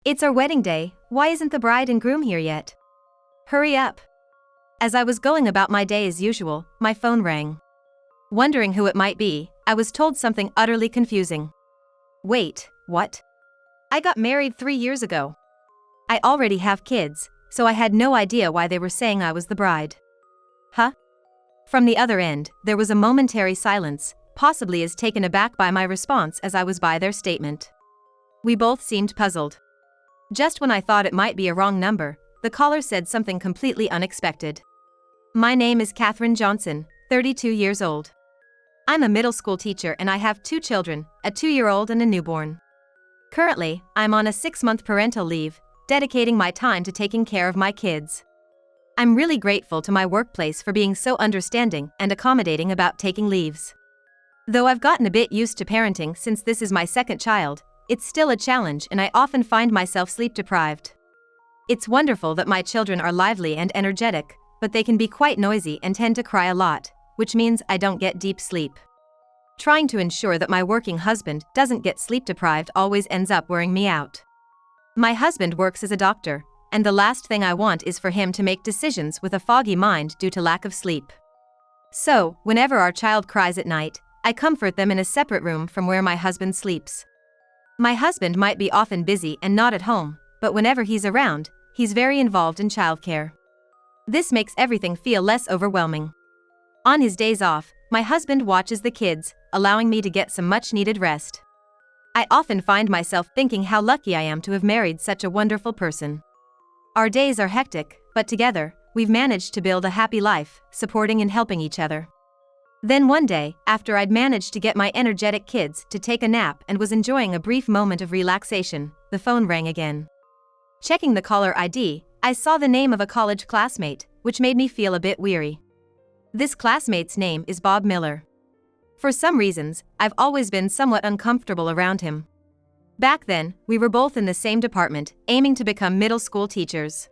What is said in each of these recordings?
It's our wedding day, why isn't the bride and groom here yet? Hurry up. As I was going about my day as usual, my phone rang. Wondering who it might be, I was told something utterly confusing. Wait, what? I got married 3 years ago. I already have kids, so I had no idea why they were saying I was the bride. Huh? From the other end, there was a momentary silence, possibly as taken aback by my response as I was by their statement. We both seemed puzzled. Just when I thought it might be a wrong number, the caller said something completely unexpected. My name is Katherine Johnson, 32 years old. I'm a middle school teacher and I have 2 children, a 2-year-old and a newborn. Currently, I'm on a 6-month parental leave, dedicating my time to taking care of my kids. I'm really grateful to my workplace for being so understanding and accommodating about taking leaves. Though I've gotten a bit used to parenting since this is my 2nd child, it's still a challenge and I often find myself sleep deprived. It's wonderful that my children are lively and energetic, but they can be quite noisy and tend to cry a lot, which means I don't get deep sleep. Trying to ensure that my working husband doesn't get sleep deprived always ends up wearing me out. My husband works as a doctor, and the last thing I want is for him to make decisions with a foggy mind due to lack of sleep. So, whenever our child cries at night, I comfort them in a separate room from where my husband sleeps. My husband might be often busy and not at home, but whenever he's around, he's very involved in childcare. This makes everything feel less overwhelming. On his days off, my husband watches the kids, allowing me to get some much-needed rest. I often find myself thinking how lucky I am to have married such a wonderful person. Our days are hectic, but together, we've managed to build a happy life, supporting and helping each other. Then one day, after I'd managed to get my energetic kids to take a nap and was enjoying a brief moment of relaxation, the phone rang again. Checking the caller ID, I saw the name of a college classmate, which made me feel a bit weary. This classmate's name is Bob Miller. For some reasons, I've always been somewhat uncomfortable around him. Back then, we were both in the same department, aiming to become middle school teachers.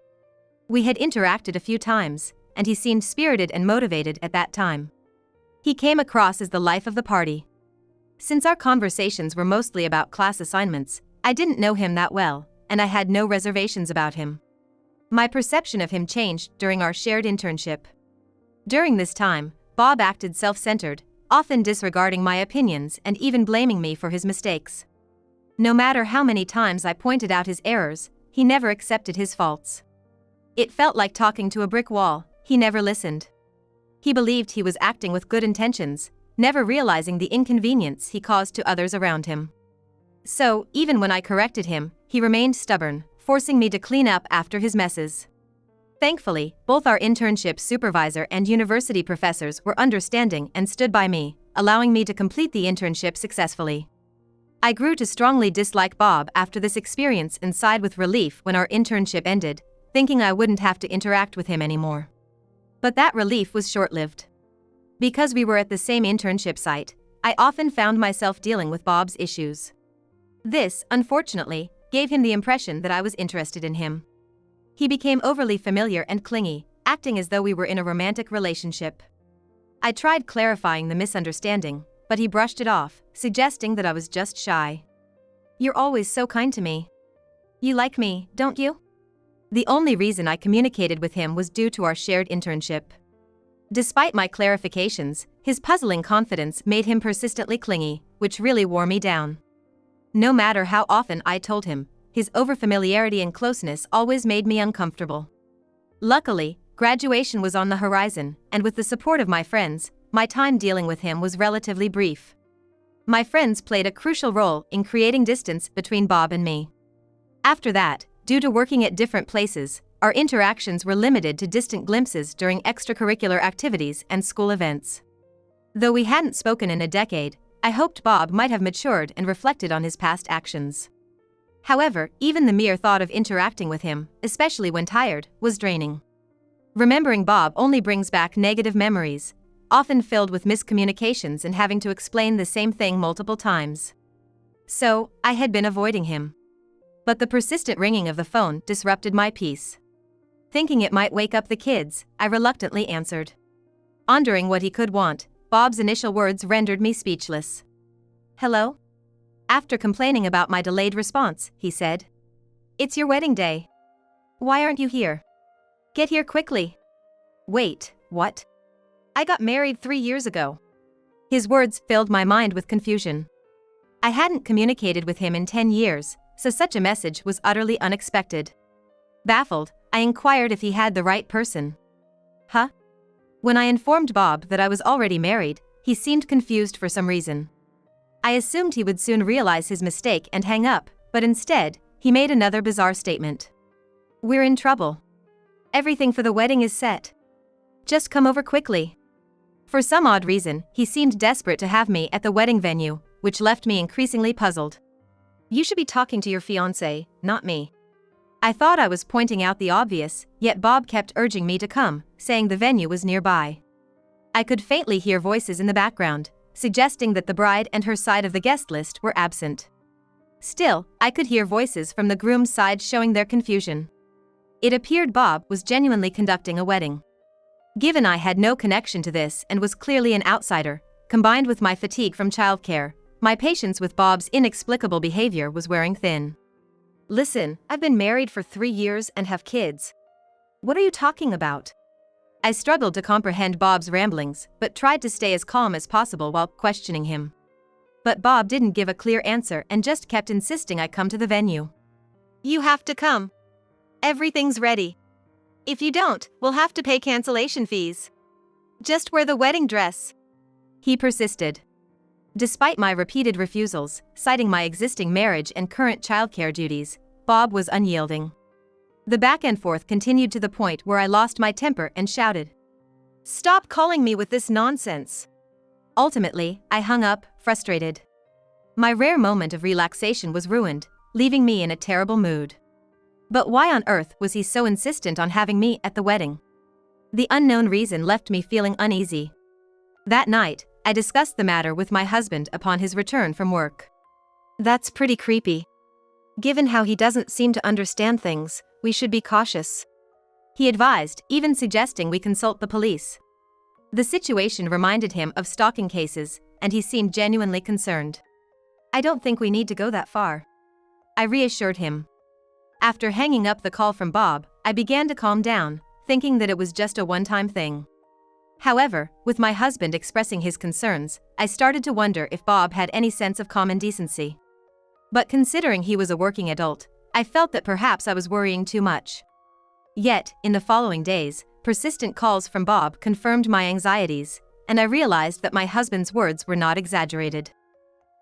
We had interacted a few times, and he seemed spirited and motivated at that time. He came across as the life of the party. Since our conversations were mostly about class assignments, I didn't know him that well, and I had no reservations about him. My perception of him changed during our shared internship. During this time, Bob acted self-centered, often disregarding my opinions and even blaming me for his mistakes. No matter how many times I pointed out his errors, he never accepted his faults. It felt like talking to a brick wall, he never listened. He believed he was acting with good intentions, never realizing the inconvenience he caused to others around him. So, even when I corrected him, he remained stubborn, forcing me to clean up after his messes. Thankfully, both our internship supervisor and university professors were understanding and stood by me, allowing me to complete the internship successfully. I grew to strongly dislike Bob after this experience and sighed with relief when our internship ended, thinking I wouldn't have to interact with him anymore. But that relief was short-lived. Because we were at the same internship site, I often found myself dealing with Bob's issues. This, unfortunately, gave him the impression that I was interested in him. He became overly familiar and clingy, acting as though we were in a romantic relationship. I tried clarifying the misunderstanding, but he brushed it off, suggesting that I was just shy. "You're always so kind to me. You like me, don't you?" The only reason I communicated with him was due to our shared internship. Despite my clarifications, his puzzling confidence made him persistently clingy, which really wore me down. No matter how often I told him, his overfamiliarity and closeness always made me uncomfortable. Luckily, graduation was on the horizon, and with the support of my friends, my time dealing with him was relatively brief. My friends played a crucial role in creating distance between Bob and me. After that, due to working at different places, our interactions were limited to distant glimpses during extracurricular activities and school events. Though we hadn't spoken in a decade, I hoped Bob might have matured and reflected on his past actions. However, even the mere thought of interacting with him, especially when tired, was draining. Remembering Bob only brings back negative memories, often filled with miscommunications and having to explain the same thing multiple times. So, I had been avoiding him. But the persistent ringing of the phone disrupted my peace. Thinking it might wake up the kids, I reluctantly answered. Pondering what he could want, Bob's initial words rendered me speechless. "Hello?" After complaining about my delayed response, he said. It's your wedding day. Why aren't you here? Get here quickly. Wait, what? I got married 3 years ago. His words filled my mind with confusion. I hadn't communicated with him in 10 years, so such a message was utterly unexpected. Baffled, I inquired if he had the right person. Huh? When I informed Bob that I was already married, he seemed confused for some reason. I assumed he would soon realize his mistake and hang up, but instead, he made another bizarre statement. We're in trouble. Everything for the wedding is set. Just come over quickly. For some odd reason, he seemed desperate to have me at the wedding venue, which left me increasingly puzzled. You should be talking to your fiance, not me. I thought I was pointing out the obvious, yet Bob kept urging me to come, saying the venue was nearby. I could faintly hear voices in the background, suggesting that the bride and her side of the guest list were absent. Still, I could hear voices from the groom's side showing their confusion. It appeared Bob was genuinely conducting a wedding. Given I had no connection to this and was clearly an outsider, combined with my fatigue from childcare, my patience with Bob's inexplicable behavior was wearing thin. Listen, I've been married for 3 years and have kids. What are you talking about? I struggled to comprehend Bob's ramblings, but tried to stay as calm as possible while questioning him. But Bob didn't give a clear answer and just kept insisting I come to the venue. You have to come. Everything's ready. If you don't, we'll have to pay cancellation fees. Just wear the wedding dress. He persisted. Despite my repeated refusals, citing my existing marriage and current childcare duties, Bob was unyielding. The back and forth continued to the point where I lost my temper and shouted, "Stop calling me with this nonsense." Ultimately, I hung up, frustrated. My rare moment of relaxation was ruined, leaving me in a terrible mood. But why on earth was he so insistent on having me at the wedding? The unknown reason left me feeling uneasy. That night, I discussed the matter with my husband upon his return from work. That's pretty creepy. Given how he doesn't seem to understand things, we should be cautious. He advised, even suggesting we consult the police. The situation reminded him of stalking cases, and he seemed genuinely concerned. I don't think we need to go that far. I reassured him. After hanging up the call from Bob, I began to calm down, thinking that it was just a one-time thing. However, with my husband expressing his concerns, I started to wonder if Bob had any sense of common decency. But considering he was a working adult, I felt that perhaps I was worrying too much. Yet, in the following days, persistent calls from Bob confirmed my anxieties, and I realized that my husband's words were not exaggerated.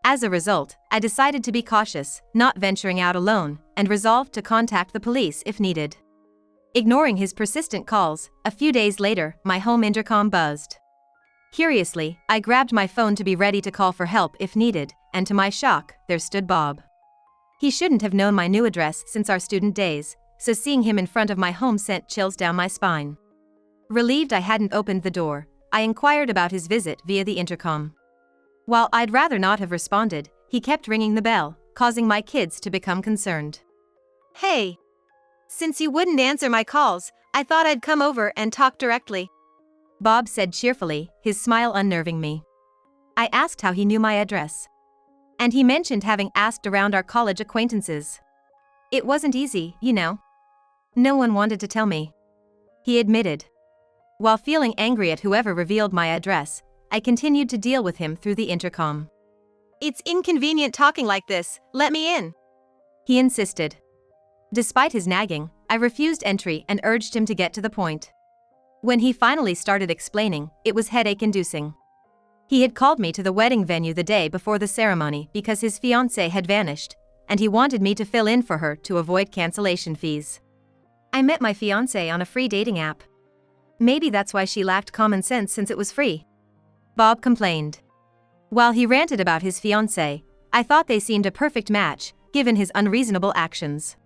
As a result, I decided to be cautious, not venturing out alone, and resolved to contact the police if needed. Ignoring his persistent calls, a few days later, my home intercom buzzed. Curiously, I grabbed my phone to be ready to call for help if needed, and to my shock, there stood Bob. He shouldn't have known my new address since our student days, so seeing him in front of my home sent chills down my spine. Relieved I hadn't opened the door, I inquired about his visit via the intercom. While I'd rather not have responded, he kept ringing the bell, causing my kids to become concerned. Hey! Since you wouldn't answer my calls, I thought I'd come over and talk directly. Bob said cheerfully, his smile unnerving me. I asked how he knew my address. And he mentioned having asked around our college acquaintances. It wasn't easy, you know. No one wanted to tell me. He admitted. While feeling angry at whoever revealed my address, I continued to deal with him through the intercom. It's inconvenient talking like this, let me in. He insisted. Despite his nagging, I refused entry and urged him to get to the point. When he finally started explaining, it was headache-inducing. He had called me to the wedding venue the day before the ceremony because his fiancée had vanished, and he wanted me to fill in for her to avoid cancellation fees. I met my fiancée on a free dating app. Maybe that's why she lacked common sense since it was free. Bob complained. While he ranted about his fiancée, I thought they seemed a perfect match, given his unreasonable actions.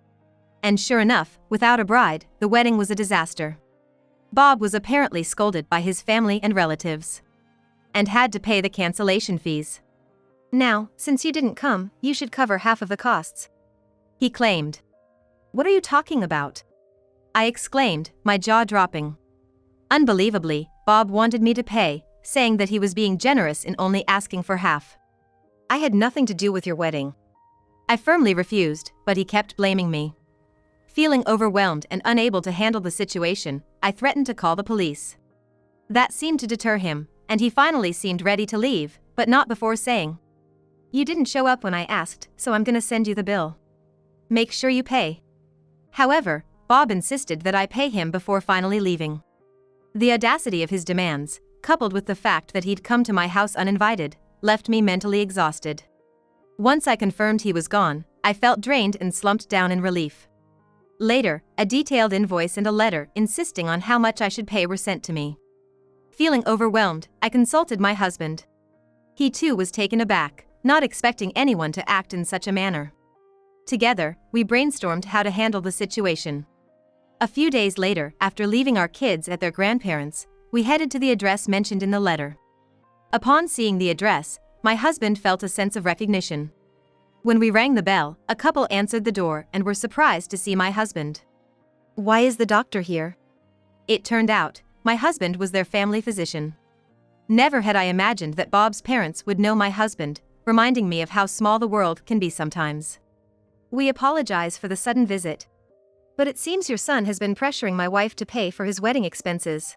And sure enough, without a bride, the wedding was a disaster. Bob was apparently scolded by his family and relatives. And had to pay the cancellation fees. Now, since you didn't come, you should cover half of the costs. He claimed. What are you talking about? I exclaimed, my jaw dropping. Unbelievably, Bob wanted me to pay, saying that he was being generous in only asking for half. I had nothing to do with your wedding. I firmly refused, but he kept blaming me. Feeling overwhelmed and unable to handle the situation, I threatened to call the police. That seemed to deter him, and he finally seemed ready to leave, but not before saying, "You didn't show up when I asked, so I'm gonna send you the bill. Make sure you pay." However, Bob insisted that I pay him before finally leaving. The audacity of his demands, coupled with the fact that he'd come to my house uninvited, left me mentally exhausted. Once I confirmed he was gone, I felt drained and slumped down in relief. Later, a detailed invoice and a letter insisting on how much I should pay were sent to me. Feeling overwhelmed, I consulted my husband. He too was taken aback, not expecting anyone to act in such a manner. Together, we brainstormed how to handle the situation. A few days later, after leaving our kids at their grandparents', we headed to the address mentioned in the letter. Upon seeing the address, my husband felt a sense of recognition. When we rang the bell, a couple answered the door and were surprised to see my husband. "Why is the doctor here?" It turned out, my husband was their family physician. Never had I imagined that Bob's parents would know my husband, reminding me of how small the world can be sometimes. "We apologize for the sudden visit. But it seems your son has been pressuring my wife to pay for his wedding expenses,"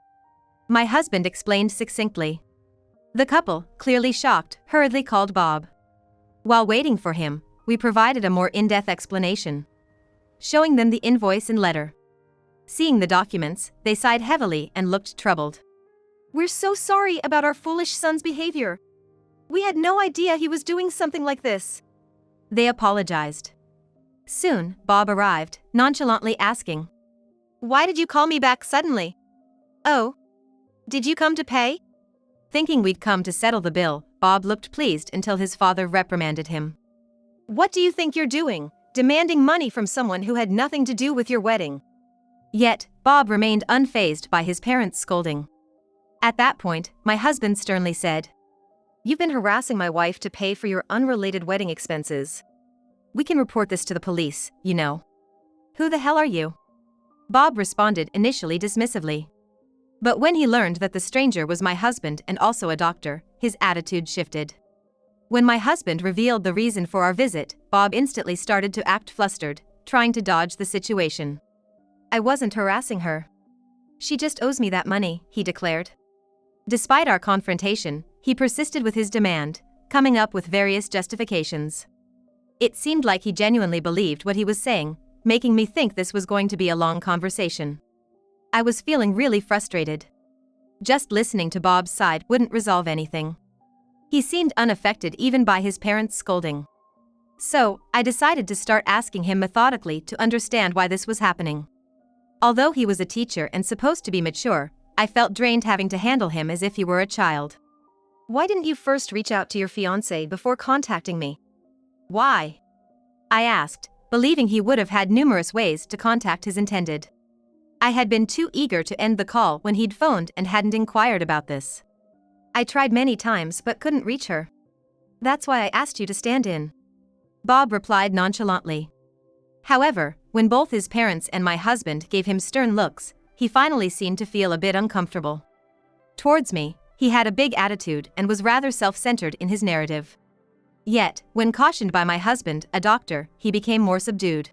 my husband explained succinctly. The couple, clearly shocked, hurriedly called Bob. While waiting for him, we provided a more in-depth explanation, showing them the invoice and letter. Seeing the documents, they sighed heavily and looked troubled. "We're so sorry about our foolish son's behavior. We had no idea he was doing something like this," they apologized. Soon, Bob arrived, nonchalantly asking, "Why did you call me back suddenly? Oh, did you come to pay?" Thinking we'd come to settle the bill, Bob looked pleased until his father reprimanded him. "What do you think you're doing, demanding money from someone who had nothing to do with your wedding?" Yet, Bob remained unfazed by his parents' scolding. At that point, my husband sternly said, "You've been harassing my wife to pay for your unrelated wedding expenses. We can report this to the police, you know." "Who the hell are you?" Bob responded initially dismissively. But when he learned that the stranger was my husband and also a doctor, his attitude shifted. When my husband revealed the reason for our visit, Bob instantly started to act flustered, trying to dodge the situation. "I wasn't harassing her. She just owes me that money," he declared. Despite our confrontation, he persisted with his demand, coming up with various justifications. It seemed like he genuinely believed what he was saying, making me think this was going to be a long conversation. I was feeling really frustrated. Just listening to Bob's side wouldn't resolve anything. He seemed unaffected even by his parents' scolding. So, I decided to start asking him methodically to understand why this was happening. Although he was a teacher and supposed to be mature, I felt drained having to handle him as if he were a child. "Why didn't you first reach out to your fiance before contacting me?" "Why?" I asked, believing he would have had numerous ways to contact his intended. I had been too eager to end the call when he'd phoned and hadn't inquired about this. "I tried many times but couldn't reach her. That's why I asked you to stand in," Bob replied nonchalantly. However, when both his parents and my husband gave him stern looks, he finally seemed to feel a bit uncomfortable. Towards me, he had a big attitude and was rather self-centered in his narrative. Yet, when cautioned by my husband, a doctor, he became more subdued.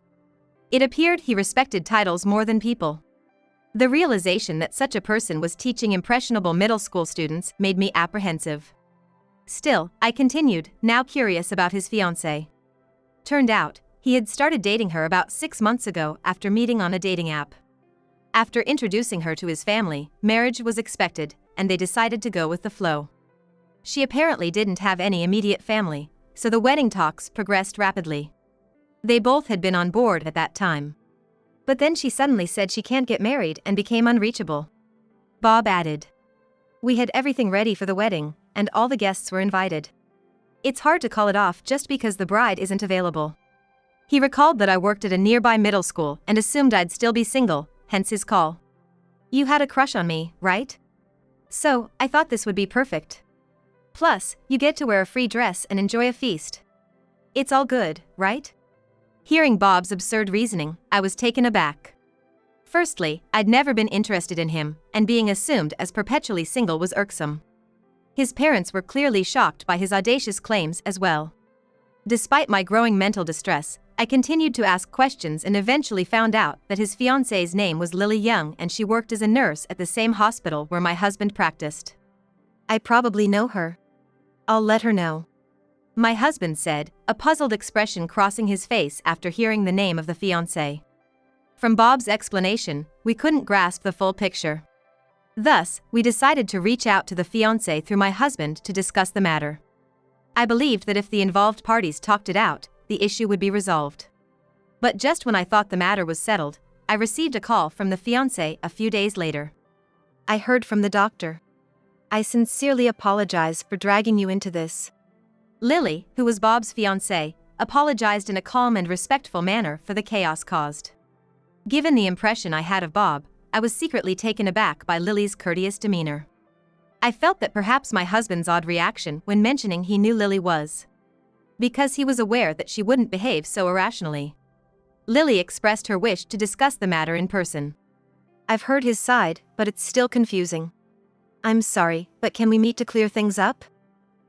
It appeared he respected titles more than people. The realization that such a person was teaching impressionable middle school students made me apprehensive. Still, I continued, now curious about his fiancée. Turned out, he had started dating her about 6 months ago after meeting on a dating app. After introducing her to his family, marriage was expected, and they decided to go with the flow. She apparently didn't have any immediate family, so the wedding talks progressed rapidly. They both had been on board at that time. But then she suddenly said she can't get married and became unreachable. Bob added, "We had everything ready for the wedding, and all the guests were invited. It's hard to call it off just because the bride isn't available." He recalled that I worked at a nearby middle school and assumed I'd still be single, hence his call. "You had a crush on me, right? So, I thought this would be perfect. Plus, you get to wear a free dress and enjoy a feast. It's all good, right?" Hearing Bob's absurd reasoning, I was taken aback. Firstly, I'd never been interested in him, and being assumed as perpetually single was irksome. His parents were clearly shocked by his audacious claims as well. Despite my growing mental distress, I continued to ask questions and eventually found out that his fiance's name was Lily Young and she worked as a nurse at the same hospital where my husband practiced. I probably know her. I'll let her know. My husband said, a puzzled expression crossing his face after hearing the name of the fiancé. From Bob's explanation, we couldn't grasp the full picture. Thus, we decided to reach out to the fiancé through my husband to discuss the matter. I believed that if the involved parties talked it out, the issue would be resolved. But just when I thought the matter was settled, I received a call from the fiancé a few days later. I heard from the doctor. I sincerely apologize for dragging you into this. Lily, who was Bob's fiancée, apologized in a calm and respectful manner for the chaos caused. Given the impression I had of Bob, I was secretly taken aback by Lily's courteous demeanor. I felt that perhaps my husband's odd reaction when mentioning he knew Lily was because he was aware that she wouldn't behave so irrationally. Lily expressed her wish to discuss the matter in person. I've heard his side, but it's still confusing. I'm sorry, but can we meet to clear things up?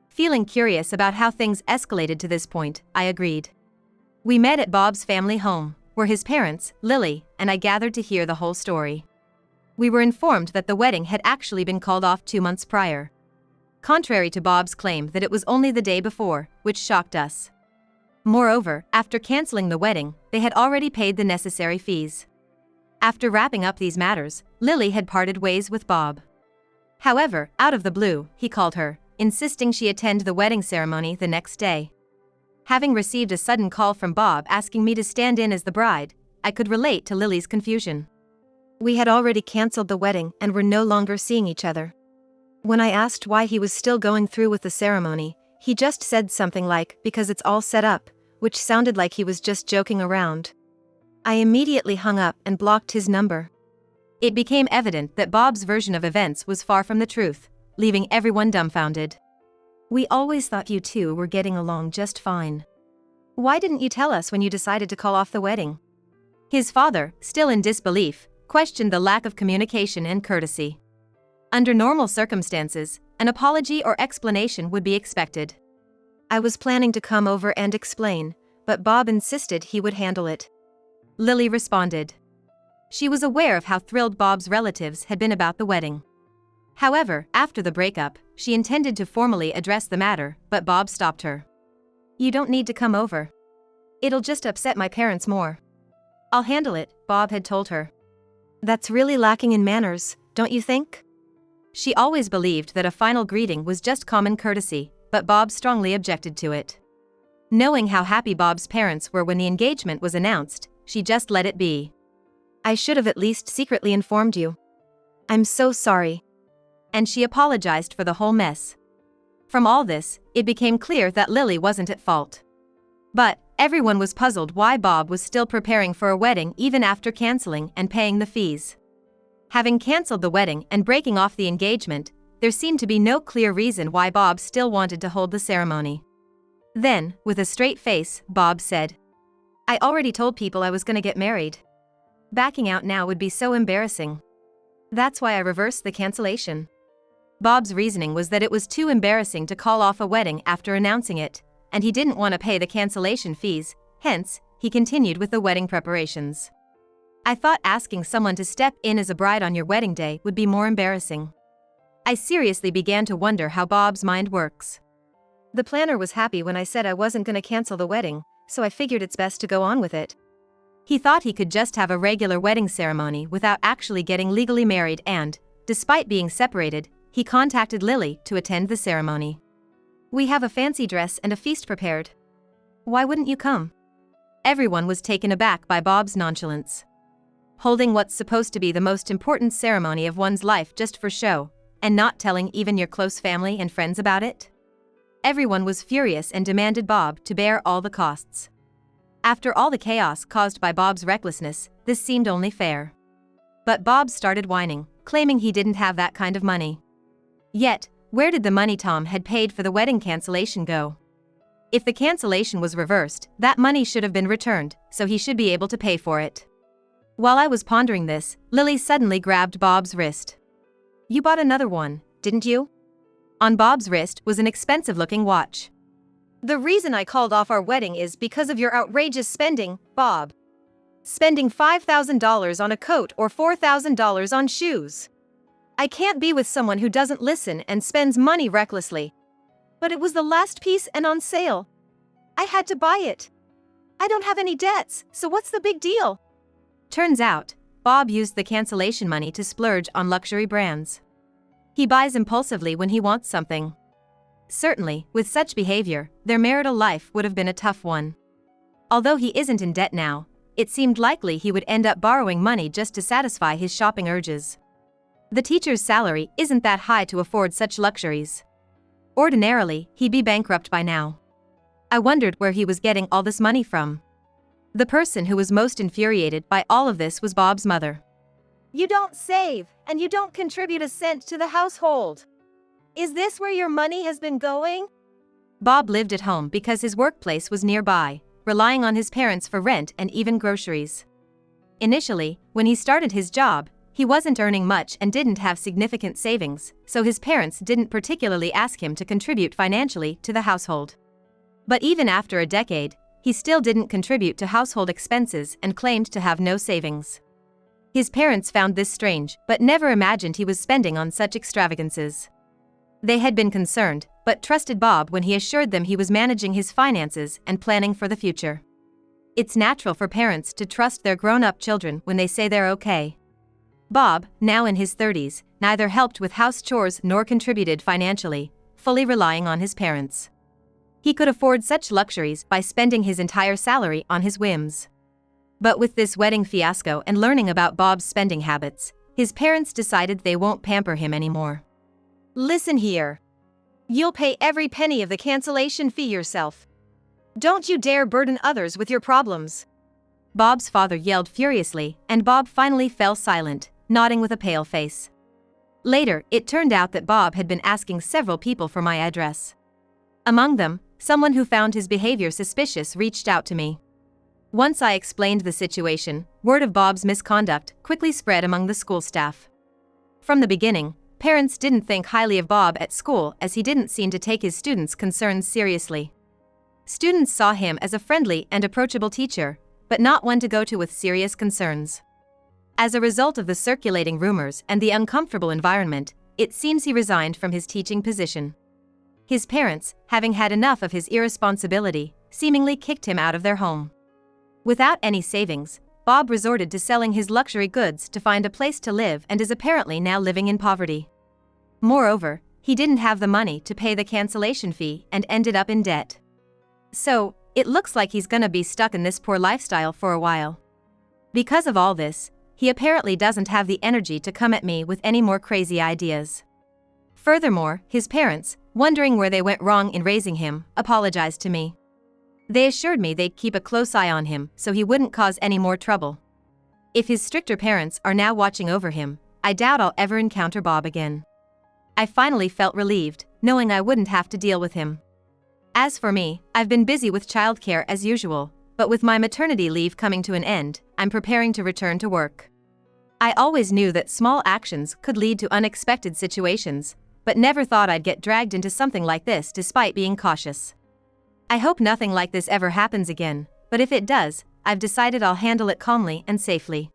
Feeling curious about how things escalated to this point, I agreed. We met at Bob's family home, where his parents, Lily, and I gathered to hear the whole story. We were informed that the wedding had actually been called off 2 months prior. Contrary to Bob's claim that it was only the day before, which shocked us. Moreover, after canceling the wedding, they had already paid the necessary fees. After wrapping up these matters, Lily had parted ways with Bob. However, out of the blue, he called her, insisting she attend the wedding ceremony the next day. Having received a sudden call from Bob asking me to stand in as the bride, I could relate to Lily's confusion. We had already canceled the wedding and were no longer seeing each other. When I asked why he was still going through with the ceremony, he just said something like, because it's all set up, which sounded like he was just joking around. I immediately hung up and blocked his number. It became evident that Bob's version of events was far from the truth, leaving everyone dumbfounded. We always thought you two were getting along just fine. Why didn't you tell us when you decided to call off the wedding? His father, still in disbelief, questioned the lack of communication and courtesy. Under normal circumstances, an apology or explanation would be expected. I was planning to come over and explain, but Bob insisted he would handle it. Lily responded. She was aware of how thrilled Bob's relatives had been about the wedding. However, after the breakup, she intended to formally address the matter, but Bob stopped her. You don't need to come over. It'll just upset my parents more. I'll handle it, Bob had told her. That's really lacking in manners, don't you think? She always believed that a final greeting was just common courtesy, but Bob strongly objected to it. Knowing how happy Bob's parents were when the engagement was announced, she just let it be. I should have at least secretly informed you. I'm so sorry. And she apologized for the whole mess. From all this, it became clear that Lily wasn't at fault. But everyone was puzzled why Bob was still preparing for a wedding even after canceling and paying the fees. Having canceled the wedding and breaking off the engagement, there seemed to be no clear reason why Bob still wanted to hold the ceremony. Then, with a straight face, Bob said, I already told people I was going to get married. Backing out now would be so embarrassing. That's why I reversed the cancellation. Bob's reasoning was that it was too embarrassing to call off a wedding after announcing it, and he didn't want to pay the cancellation fees, hence, he continued with the wedding preparations. I thought asking someone to step in as a bride on your wedding day would be more embarrassing. I seriously began to wonder how Bob's mind works. The planner was happy when I said I wasn't going to cancel the wedding, so I figured it's best to go on with it. He thought he could just have a regular wedding ceremony without actually getting legally married and, despite being separated, he contacted Lily to attend the ceremony. We have a fancy dress and a feast prepared. Why wouldn't you come? Everyone was taken aback by Bob's nonchalance. Holding what's supposed to be the most important ceremony of one's life just for show, and not telling even your close family and friends about it? Everyone was furious and demanded Bob to bear all the costs. After all the chaos caused by Bob's recklessness, this seemed only fair. But Bob started whining, claiming he didn't have that kind of money. Yet, where did the money Tom had paid for the wedding cancellation go? If the cancellation was reversed, that money should have been returned, so he should be able to pay for it. While I was pondering this, Lily suddenly grabbed Bob's wrist. You bought another one, didn't you? On Bob's wrist was an expensive-looking watch. The reason I called off our wedding is because of your outrageous spending, Bob. Spending $5,000 on a coat or $4,000 on shoes. I can't be with someone who doesn't listen and spends money recklessly. But it was the last piece and on sale. I had to buy it. I don't have any debts, so what's the big deal? Turns out, Bob used the cancellation money to splurge on luxury brands. He buys impulsively when he wants something. Certainly, with such behavior, their marital life would have been a tough one. Although he isn't in debt now, it seemed likely he would end up borrowing money just to satisfy his shopping urges. The teacher's salary isn't that high to afford such luxuries. Ordinarily, he'd be bankrupt by now. I wondered where he was getting all this money from. The person who was most infuriated by all of this was Bob's mother. You don't save, and you don't contribute a cent to the household. Is this where your money has been going? Bob lived at home because his workplace was nearby, relying on his parents for rent and even groceries. Initially, when he started his job, he wasn't earning much and didn't have significant savings, so his parents didn't particularly ask him to contribute financially to the household. But even after a decade, he still didn't contribute to household expenses and claimed to have no savings. His parents found this strange, but never imagined he was spending on such extravagances. They had been concerned, but trusted Bob when he assured them he was managing his finances and planning for the future. It's natural for parents to trust their grown-up children when they say they're okay. Bob, now in his 30s, neither helped with house chores nor contributed financially, fully relying on his parents. He could afford such luxuries by spending his entire salary on his whims. But with this wedding fiasco and learning about Bob's spending habits, his parents decided they won't pamper him anymore. Listen here. You'll pay every penny of the cancellation fee yourself. Don't you dare burden others with your problems. Bob's father yelled furiously, and Bob finally fell silent, nodding with a pale face. Later, it turned out that Bob had been asking several people for my address. Among them, someone who found his behavior suspicious reached out to me. Once I explained the situation, word of Bob's misconduct quickly spread among the school staff. From the beginning, parents didn't think highly of Bob at school as he didn't seem to take his students' concerns seriously. Students saw him as a friendly and approachable teacher, but not one to go to with serious concerns. As a result of the circulating rumors and the uncomfortable environment, it seems he resigned from his teaching position. His parents, having had enough of his irresponsibility, seemingly kicked him out of their home. Without any savings, Bob resorted to selling his luxury goods to find a place to live and is apparently now living in poverty. Moreover, he didn't have the money to pay the cancellation fee and ended up in debt. So, it looks like he's gonna be stuck in this poor lifestyle for a while. Because of all this, he apparently doesn't have the energy to come at me with any more crazy ideas. Furthermore, his parents, wondering where they went wrong in raising him, apologized to me. They assured me they'd keep a close eye on him so he wouldn't cause any more trouble. If his stricter parents are now watching over him, I doubt I'll ever encounter Bob again. I finally felt relieved, knowing I wouldn't have to deal with him. As for me, I've been busy with childcare as usual, but with my maternity leave coming to an end, I'm preparing to return to work. I always knew that small actions could lead to unexpected situations, but never thought I'd get dragged into something like this despite being cautious. I hope nothing like this ever happens again, but if it does, I've decided I'll handle it calmly and safely.